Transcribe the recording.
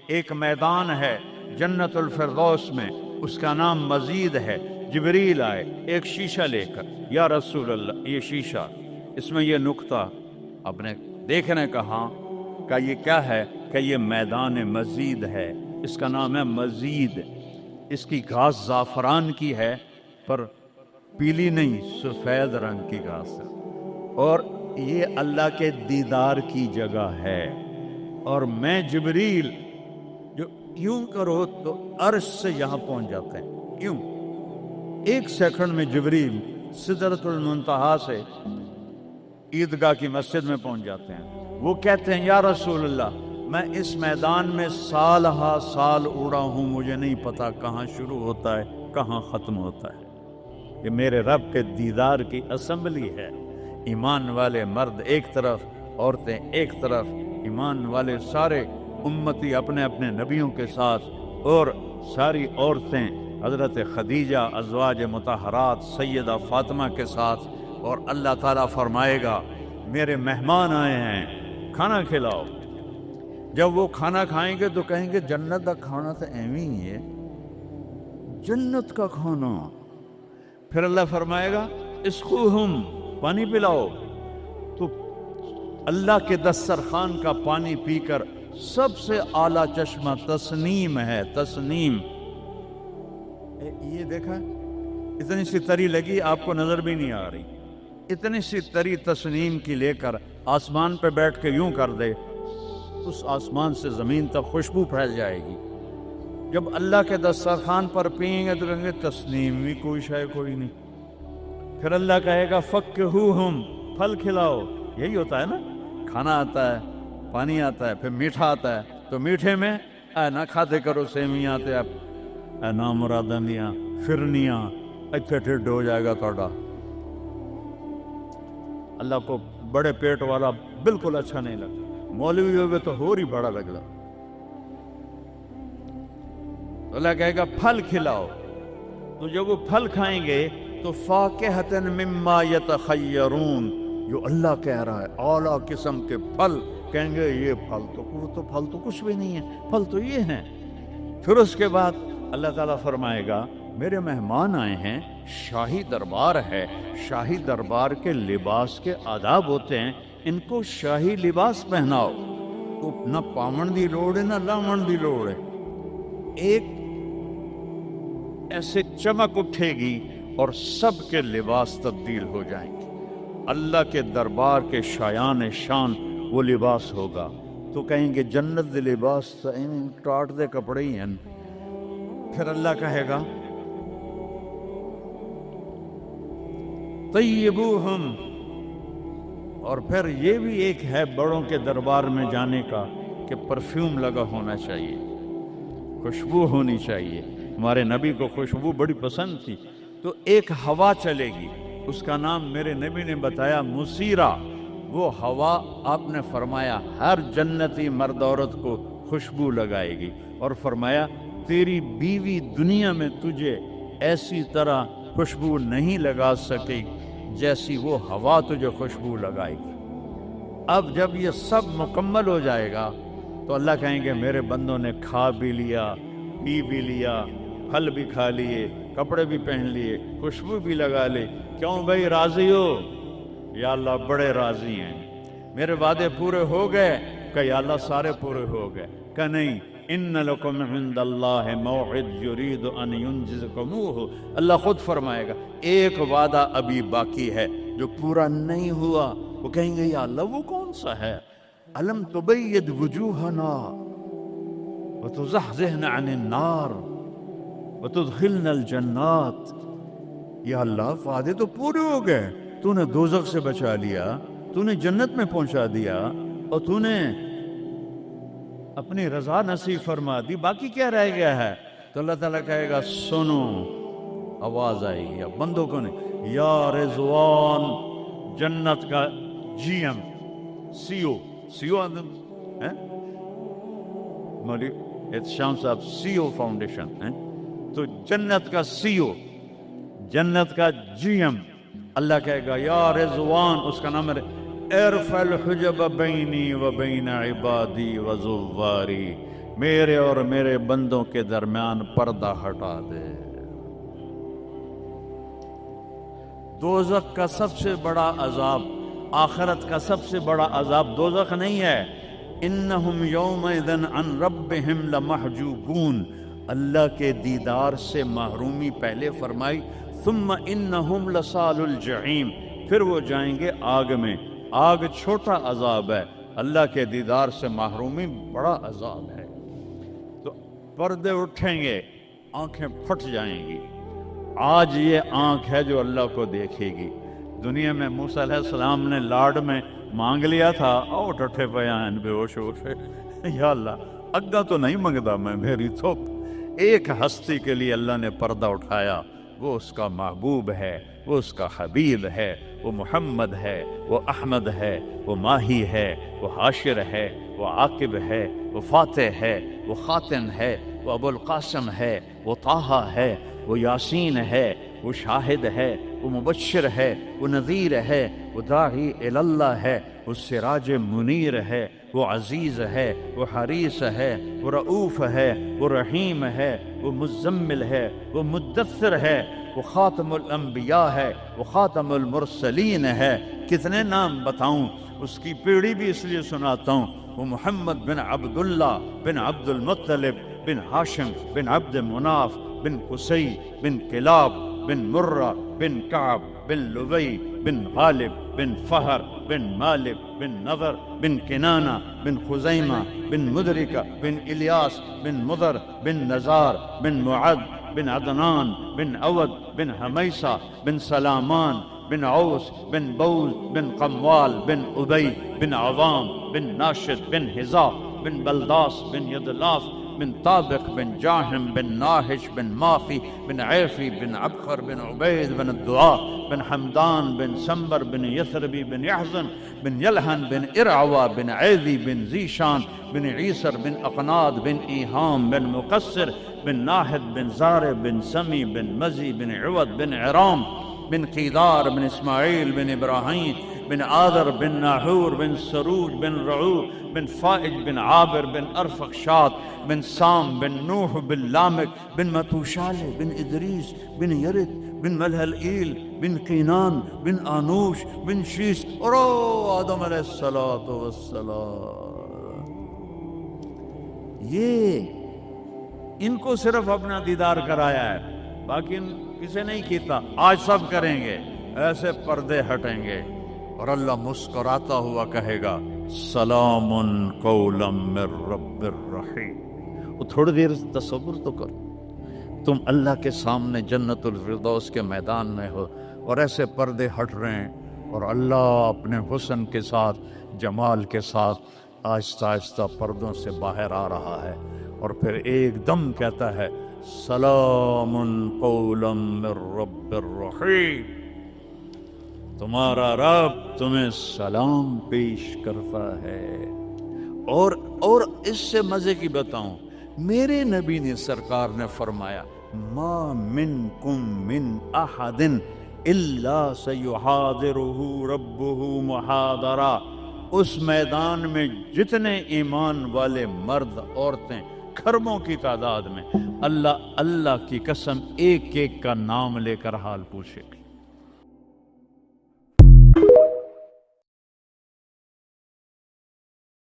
ایک میدان ہے جنت الفردوس میں، اس کا نام مزید ہے۔ جبریل آئے ایک شیشہ لے کر، یا رسول اللہ یہ شیشہ، اس میں یہ نقطہ آپ نے دیکھنے کہا کہ یہ کیا ہے؟ کہ یہ میدان مزید ہے، اس کا نام ہے مزید۔ اس کی گھاس زعفران کی ہے، پر پیلی نہیں، سفید رنگ کی گھاس ہے، اور یہ اللہ کے دیدار کی جگہ ہے۔ اور میں جبریل جو یوں کرو تو عرش سے یہاں پہنچ جاتے ہیں، یوں 1 سیکنڈ میں جبریل سدرۃ المنتہا سے عیدگاہ کی مسجد میں پہنچ جاتے ہیں۔ وہ کہتے ہیں یا رسول اللہ میں اس میدان میں سال ہا سال اڑا ہوں، مجھے نہیں پتا کہاں شروع ہوتا ہے کہاں ختم ہوتا ہے۔ یہ میرے رب کے دیدار کی اسمبلی ہے۔ ایمان والے مرد ایک طرف، عورتیں ایک طرف، ایمان والے سارے امتی اپنے اپنے نبیوں کے ساتھ، اور ساری عورتیں حضرت خدیجہ ازواج مطہرات سیدہ فاطمہ کے ساتھ۔ اور اللہ تعالیٰ فرمائے گا میرے مہمان آئے ہیں، کھانا کھلاؤ۔ جب وہ کھانا کھائیں گے تو کہیں گے جنت کا کھانا تو ایویں ہی ہے، جنت کا کھانا۔ پھر اللہ فرمائے گا اسقوہم، پانی پلاؤ۔ تو اللہ کے دسترخوان کا پانی پی کر سب سے اعلیٰ چشمہ تسنیم ہے، تسنیم۔ یہ دیکھا اتنی سی تری لگی، آپ کو نظر بھی نہیں آ رہی، اتنی سی تری تسنیم کی لے کر آسمان پہ بیٹھ کے یوں کر دے، اس آسمان سے زمین تک خوشبو پھیل جائے گی۔ جب اللہ کے دسترخوان پر پئیں گے تو کہیں گے تسنیم بھی کوئی شے کوئی نہیں۔ پھر اللہ کہے گا فکہوہم، پھل کھلاؤ۔ یہی ہوتا ہے نا، کھانا آتا ہے، پانی آتا ہے، پھر میٹھا آتا ہے، تو میٹھے میں اے نہ کھاتے کرو سیویاں تے آپ اے نامراداں دیاں فرنیاں، اتنے ٹھڈ ہو جائے گا تھوڑا۔ اللہ کو بڑے پیٹ والا بالکل اچھا نہیں لگتا، مولوی ہوئے تو ہی بڑا لگتا۔ اللہ کہے گا پھل کھلاؤ، تو جب وہ پھل کھائیں گے تو فاکہۃ مما یتخیرون، جو اللہ کہہ رہا ہے اعلیٰ قسم کے پھل، کہیں گے یہ پھل تو کچھ بھی نہیں ہے، پھل تو یہ ہیں۔ پھر اس کے بعد اللہ تعالیٰ فرمائے گا میرے مہمان آئے ہیں، شاہی دربار ہے، شاہی دربار کے لباس کے آداب ہوتے ہیں، ان کو شاہی لباس پہناؤ۔ تو نہ پامن دی لوڑ ہے نہ لامن دی لوڑ ہے، ایک ایسے چمک اٹھے گی اور سب کے لباس تبدیل ہو جائیں گے۔ اللہ کے دربار کے شایان شان وہ لباس ہوگا، تو کہیں گے جنت دے لباس ٹاٹ دے کپڑے ہی ہیں۔ پھر اللہ کہے گا طیبوہم، اور پھر یہ بھی ایک ہے بڑوں کے دربار میں جانے کا کہ پرفیوم لگا ہونا چاہیے، خوشبو ہونی چاہیے۔ ہمارے نبی کو خوشبو بڑی پسند تھی، تو ایک ہوا چلے گی، اس کا نام میرے نبی نے بتایا مسیرہ۔ وہ ہوا آپ نے فرمایا ہر جنتی مرد عورت کو خوشبو لگائے گی، اور فرمایا تیری بیوی دنیا میں تجھے ایسی طرح خوشبو نہیں لگا سکی جیسی وہ ہوا تجھے خوشبو لگائے گی۔ اب جب یہ سب مکمل ہو جائے گا تو اللہ کہیں گے میرے بندوں نے کھا بھی لیا، پی بھی لیا، پھل بھی کھا لیے، کپڑے بھی پہن لیے، خوشبو بھی لگا لے، کیوں بھائی راضی ہو؟ یا اللہ بڑے راضی ہیں، میرے وعدے پورے ہو گئے؟ کہ یا اللہ سارے پورے ہو گئے۔ کہ نہیں، ان لکم عند اللہ موعد یرید ان ینجزکموہ، اللہ خود فرمائے گا ایک وعدہ ابھی باقی ہے جو پورا نہیں ہوا۔ وہ کہیں گے یا اللہ وہ کون سا ہے؟ الم تبید وجوہنا وتزحزحنا عن النار وتدخلنا الجنات، یا اللہ وعدے تو پورے ہو گئے، تو نے دوزخ سے بچا لیا، تو نے جنت میں پہنچا دیا، اور تو نے اپنی رضا نصیب فرما دی، باقی کیا رہ گیا ہے؟ تو اللہ تعالیٰ کہے گا سنو، آواز آئے گی اب بندوں کو نہیں، یا رضوان، جنت کا جی ایم سی او مولوی احتشام صاحب سی او فاؤنڈیشن، تو جنت کا سی او، جنت کا جی ایم، اللہ کہے گا یا رضوان، اس کا نام ہے ارفع الحجب بینی و بین عبادی و زواری، میرے اور میرے بندوں کے درمیان پردہ ہٹا دے۔ دوزخ کا سب سے بڑا عذاب، آخرت کا سب سے بڑا عذاب دوزخ نہیں ہے۔ انہم یومئذ عن ربہم لمحجوبون، اللہ کے دیدار سے محرومی پہلے فرمائی، ثم انہم لصال الجحیم، پھر وہ جائیں گے آگ میں۔ آگ چھوٹا عذاب ہے، اللہ کے دیدار سے محرومی بڑا عذاب ہے۔ تو پردے اٹھیں گے، آنکھیں پھٹ جائیں گی۔ آج یہ آنکھ ہے جو اللہ کو دیکھے گی۔ دنیا میں موسیٰ علیہ السلام نے لاڈ میں مانگ لیا تھا، او ٹھٹھے پیان بے ہوش ہو گئے، یا اللہ اگا تو نہیں منگتا میں، میری تھوپ۔ ایک ہستی کے لیے اللہ نے پردہ اٹھایا، وہ اس کا محبوب ہے، وہ اس کا حبیب ہے، وہ محمد ہے، وہ احمد ہے، وہ ماہی ہے، وہ حاشر ہے، وہ عاقب ہے، وہ فاتح ہے، وہ خاتم ہے، وہ ابو القاسم ہے، وہ طٰہٰ ہے، وہ یاسین ہے، وہ شاہد ہے، وہ مبشر ہے، وہ نذیر ہے، وہ داعی اللہ ہے، وہ سراج منیر ہے، وہ عزیز ہے، وہ حریص ہے، وہ رؤوف ہے، وہ رحیم ہے، وہ مزمل ہے، وہ مدثر ہے، وہ خاتم الانبیاء ہے، وہ خاتم المرسلین ہے۔ کتنے نام بتاؤں، اس کی پیڑھی بھی اس لیے سناتا ہوں۔ وہ محمد بن عبداللہ بن عبد المطلب بن ہاشم بن عبد مناف بن قصی بن کلاب بن مرہ بن کعب بن لبی بن غالب بن فہر بن مالک بن نضر بن کنانہ بن خزیمہ بن مدرکہ بن الیاس بن مضر بن نزار بن معد بن عدنان بن عود بن حمیسہ بن سلامان بن عوس بن بوز بن قموال بن ابی بن عوام بن ناشد بن حذاء بن بلداس بن یدلاف بن طابق بن جاہم بن ناہش بن مافی بن عیفی بن عبخر بن عبید بن الدعاء بن حمدان بن سمبر بن یثربی بن یحزن بن یلحن بن ارعوہ بن عیدی بن ذیشان بن عیسر بن اقناد بن ایہام بن مقصر بن ناحد بن زار بن سمی بن مزی بن عود بن عرام بن قیدار بن اسماعیل بن ابراہیم بن آذر بن ناحور بن سروج بن رعو بن فائج بن عابر بن ارفخشاد بن سام بن نوح بن لامک بن متوشال بن ادریس بن یرد بن ملہلئیل بن قینان بن آنوش بن شیس اور آدم علیہ السلام۔ یہ ان کو صرف اپنا دیدار کرایا ہے، باقی کسے نہیں کیتا۔ آج سب کریں گے، ایسے پردے ہٹیں گے اور اللہ مسکراتا ہوا کہے گا سلام قولا من رب الرحیم۔ وہ تھوڑی دیر تصور تو کرو، تم اللہ کے سامنے جنت الفردوس کے میدان میں ہو اور ایسے پردے ہٹ رہے ہیں اور اللہ اپنے حسن کے ساتھ، جمال کے ساتھ آہستہ آہستہ پردوں سے باہر آ رہا ہے، اور پھر ایک دم کہتا ہے سلام قولا من رب الرحیم، تمہارا رب تمہیں سلام پیش کرتا ہے۔ اور اس سے مزے کی بتاؤں، میرے نبی نے سرکار نے فرمایا ما منکم من احد الا سیحاضرہ ربہ محاضرہ، اس میدان میں جتنے ایمان والے مرد عورتیں کھربوں کی تعداد میں، اللہ کی قسم ایک ایک کا نام لے کر حال پوچھے گا۔